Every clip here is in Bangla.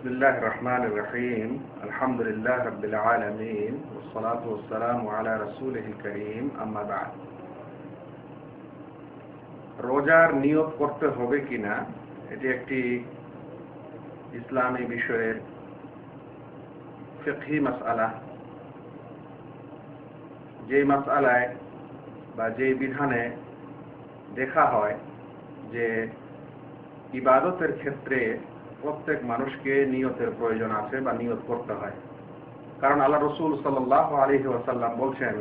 বিসমিল্লাহির রহমানির রহিম আলহামদুলিল্লাহ রাব্বিল আলামিন ওয়াসসালাতু ওয়াসসালামু আলা রাসূলিল কারীম আম্মা বা'দ। রোজার নিয়ত করতে হবে কিনা এটি একটি ইসলামী বিষয়ের ফিকহি মাসআলা। যে মাসআলায় বা যে বিধানে দেখা হয় যে ইবাদতের ক্ষেত্রে প্রত্যেক মানুষকে নিয়তের প্রয়োজন আছে বা নিয়ত করতে হয়। কারণ আল্লাহ রাসূল সাল্লাল্লাহু আলাইহি ওয়াসাল্লাম বলছেন,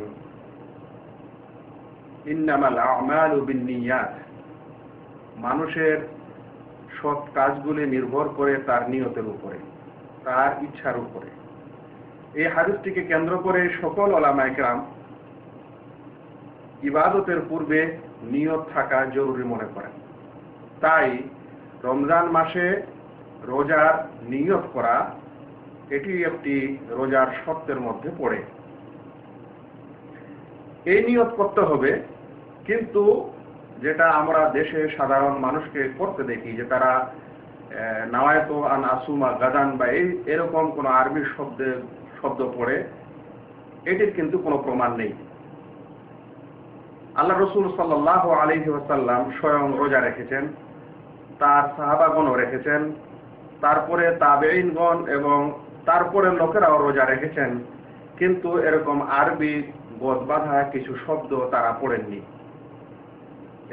ইন্নামাল আমালু বিন্নিয়াত, মানুষের সৎ কাজগুলি নির্ভর করে তার নিয়তের উপরে, তার ইচ্ছার উপরে। এই হাদিসটিকে কেন্দ্র করে সকল উলামায়ে কেরাম ইবাদতের পূর্বে নিয়ত থাকা জরুরি মনে করেন। তাই রমজান মাসে রোজার নিয়ত করা এটি একটি রোজার শর্তের মধ্যে পড়ে। এই নিয়ত করতে হবে, কিন্তু যেটা আমরা দেশে সাধারণ মানুষকে করতে দেখি যে তারা নাওয়ায়তু আন আসুমা গাদান বা এরকম কোন আরবি শব্দ পড়ে, এটির কিন্তু কোনো প্রমাণ নেই। আল্লাহ রাসূল সাল্লাল্লাহু আলাইহি ওয়াসাল্লাম স্বয়ং রোজা রেখেছেন, তার সাহাবাগণও রেখেছেন, তারপরে তাবেঈনগণ এবং তারপরে লোকেরাও রোজা রেখেছেন, কিন্তু এরকম আরবি গদবাঁধা কিছু শব্দ তারা পড়েননি।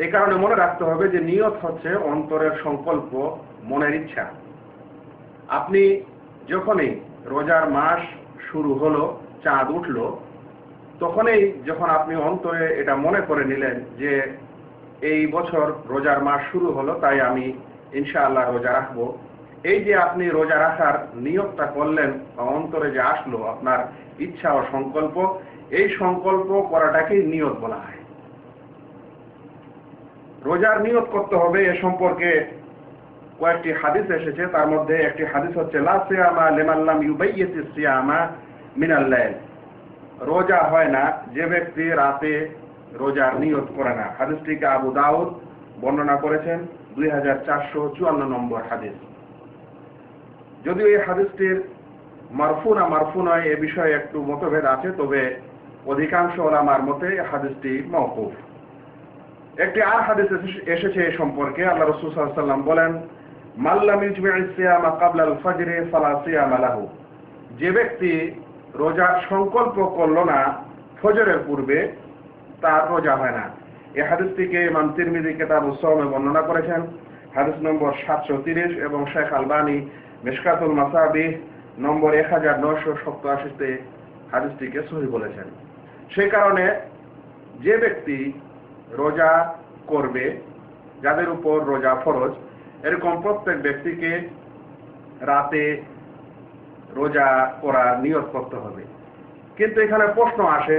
এই কারণে মনে রাখতে হবে যে নিয়ত হচ্ছে অন্তরের সংকল্প, মনের ইচ্ছা। আপনি যখনই রোজার মাস শুরু হলো, চাঁদ উঠলো, তখনই যখন আপনি অন্তরে এটা মনে করে নিলেন যে এই বছর রোজার মাস শুরু হলো, তাই আমি ইনশাআল্লাহ রোজা রাখবো, এই যে আপনি রোজা রাখার নিয়তটা করলেন বা অন্তরে যে আসলো আপনার ইচ্ছা ও সংকল্প, এই সংকল্প করাটাকেই নিয়ত বলা হয়। রোজার নিয়ত করতে হবে এ সম্পর্কে কয়েকটি হাদিস এসেছে। তার মধ্যে একটি হাদিস হচ্ছে, লা সিয়ামা লিমান লাম ইউবাইয়িতিস সিয়ামা মিনাল লাইল, রোজা হয় না যে ব্যক্তি রাতে রোজার নিয়ত করে না। হাদিসটিকে আবু দাউদ বর্ণনা করেছেন, 2454 নম্বর হাদিস। যদিও এই হাদিসটির মারফু না মারফু নয় এ বিষয়ে একটু মতভেদ আছে, তবে অধিকাংশ উলামার মতে হাদিসটি মাওকুফ। একটি আর হাদিস এসেছে এই সম্পর্কে। আল্লাহ রাসূল সাল্লাল্লাহু আলাইহি ওয়াসাল্লাম বলেন, মান লাম ইজমি'আস সিয়ামা ক্বাবলা আল ফাজরি ফালা সিয়ামা লাহু, যে ব্যক্তি রোজার সংকল্প করলো না ফজরের পূর্বে, তার রোজা হয় না। এই হাদিসটিকে ইমাম তিরমিজি কিতাবুস সাওমে বর্ণনা করেছেন, হাদিস নম্বর 730, এবং শেখ আলবানী মিশকাতুল মাসাবিহ নম্বর 1987-তে হাদিসটিকে সহিহ বলেছেন। সেই কারণে যে ব্যক্তি রোজা করবে, যাদের উপর রোজা ফরজ, এরকম প্রত্যেক ব্যক্তিকে রাতে রোজা করার নিয়ত করতে হবে। কিন্তু এখানে প্রশ্ন আসে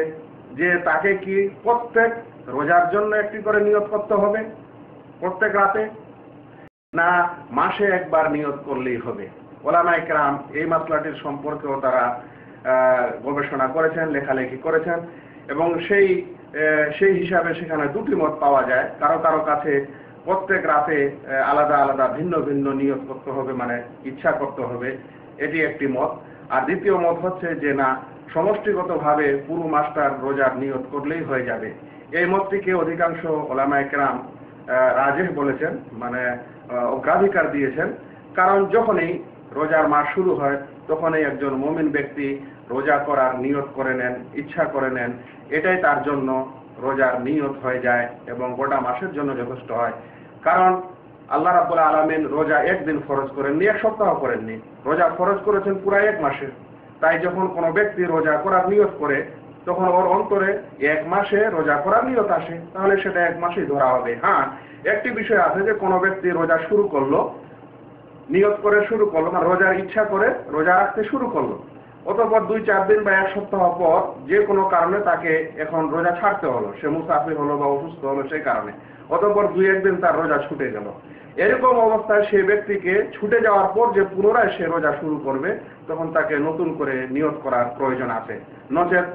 যে তাকে কি প্রত্যেক রোজার জন্য একটি করে নিয়ত করতে হবে প্রত্যেক রাতে, না মাসে একবার নিয়ত করলেই হবে? উলামায়ে কেরাম এই মাসলাটির সম্পর্কেও তারা গবেষণা করেছেন, লেখালেখি করেছেন, এবং সেই হিসাবে সেখানে দুটি মত পাওয়া যায়। কারো কারো কাছে প্রত্যেক রাতে আলাদা আলাদা ভিন্ন ভিন্ন নিয়ত করতে হবে, মানে ইচ্ছা করতে হবে, এটি একটি মত। আর দ্বিতীয় মত হচ্ছে যে না, সমষ্টিগতভাবে পুরো মাসটার রোজার নিয়ত করলেই হয়ে যাবে। এই মতটিকে অধিকাংশ উলামায়ে কেরাম রাজেহ বলেছেন, মানে অগ্রাধিকার দিয়েছেন। কারণ যখনই রোজার মাস শুরু হয় তখনই একজন মুমিন ব্যক্তি রোজা করার নিয়ত করে নেন, ইচ্ছা করে নেন, এটাই তার জন্য রোজার নিয়ত হয়ে যায় এবং গোটা মাসের জন্য যথেষ্ট হয়। কারণ আল্লাহ রাব্বুল আলামিন রোজা একদিন ফরজ করেননি, এক সপ্তাহ করেননি, রোজা ফরজ করেছেন পুরো এক মাসে। তাই যখন কোনো ব্যক্তি রোজা করার নিয়ত করে, তখন ওর অন্তরে এক মাসে রোজা করার নিয়ত আসে, তাহলে সেটা এক মাসেই ধরা হবে। হ্যাঁ, একটি বিষয় আছে যে কোনো ব্যক্তি রোজা শুরু করলো, নিয়ত করে শুরু করলো, মানে রোজার ইচ্ছা করে রোজা রাখতে শুরু করলো, অতঃপর 2-4 দিন বা এক সপ্তাহ পর যে কোনো কারণে তাকে এখন রোজা ছাড়তে হলো, সে মুসাফির হলো বা অসুস্থ হলো সেই কারণে, অতঃপর 2-1 দিন তার রোজা ছুটে গেল। এরকম অবস্থায় সেই ব্যক্তিকে ছুটে যাওয়ার পর যে পুনরায় সে রোজা শুরু করবে, তখন তাকে নতুন করে নিয়ত করার প্রয়োজন আছে। নচেৎ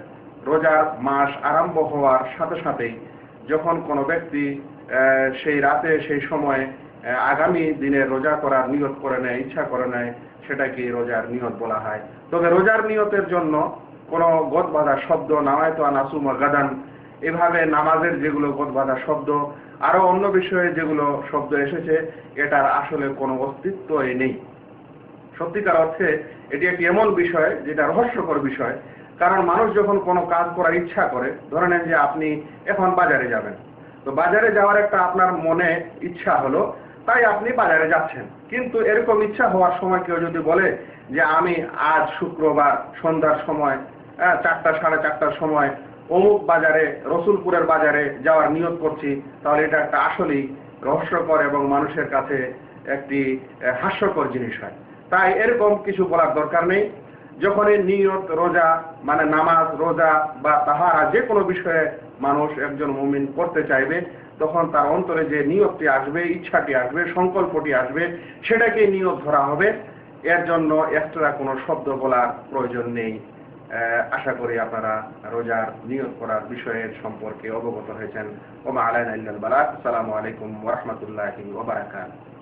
রোজার মাস আরম্ভ হওয়ার সাথে সাথেই যখন কোনো ব্যক্তি সেই রাতে সেই সময়ে আগামী দিনে রোজা করার নিয়ত করে নেয়, ইচ্ছা করে নেয়, সেটাকে রোজার নিয়ত বলা হয়। তবে রোজার নিয়তের জন্য কোনো গদ বাঁধা শব্দ, নামায়তু আন আসুমা গাদান, এভাবে নামাজের যেগুলো গদ বাঁধা শব্দ, আরো অন্য বিষয়ে যেগুলো শব্দ এসেছে, এটার আসলে কোনো অস্তিত্বই নেই। সত্যিকার অর্থে এটি একটি এমন বিষয় যেটা রহস্যকর বিষয়। কারণ মানুষ যখন কোনো কাজ করার ইচ্ছা করে, ধরে নেন যে আপনি এখন বাজারে যাবেন, তো বাজারে যাওয়ার একটা আপনার মনে ইচ্ছা হলো, তাই আপনি বাজারে যাচ্ছেন। কিন্তু এরকম ইচ্ছা হওয়ার সময় কেউ যদি বলে যে আমি আজ শুক্রবার সন্ধ্যার সময় 4টা 4:30টার সময় অমুক বাজারে, রসুলপুরের বাজারে যাওয়ার নিয়ত করছি, তাহলে এটা একটা আসলেই রহস্যকর এবং মানুষের কাছে একটি হাস্যকর জিনিস হয়। তাই এরকম কিছু বলার দরকার নেই। যখনই নিয়ত, রোজা মানে নামাজ, রোজা বা তাহারা যে কোনো বিষয়ে মানুষ একজন মুমিন করতে চাইবে, তখন তার অন্তরে যে নিয়তটি আসবে, ইচ্ছাটি আসবে, সংকল্পটি আসবে, সেটাকে নিয়ত ধরা হবে। এর জন্য এক্সট্রা কোনো শব্দ বলার প্রয়োজন নেই। আশা করি আপনারা রোজার নিয়ত করার বিষয়ের সম্পর্কে অবগত হয়েছেন। ওয়া মা আলাইনা ইল্লাল বালাগ। আসসালামু আলাইকুম ওয়া রাহমাতুল্লাহি ওয়া বারাকাতুহু।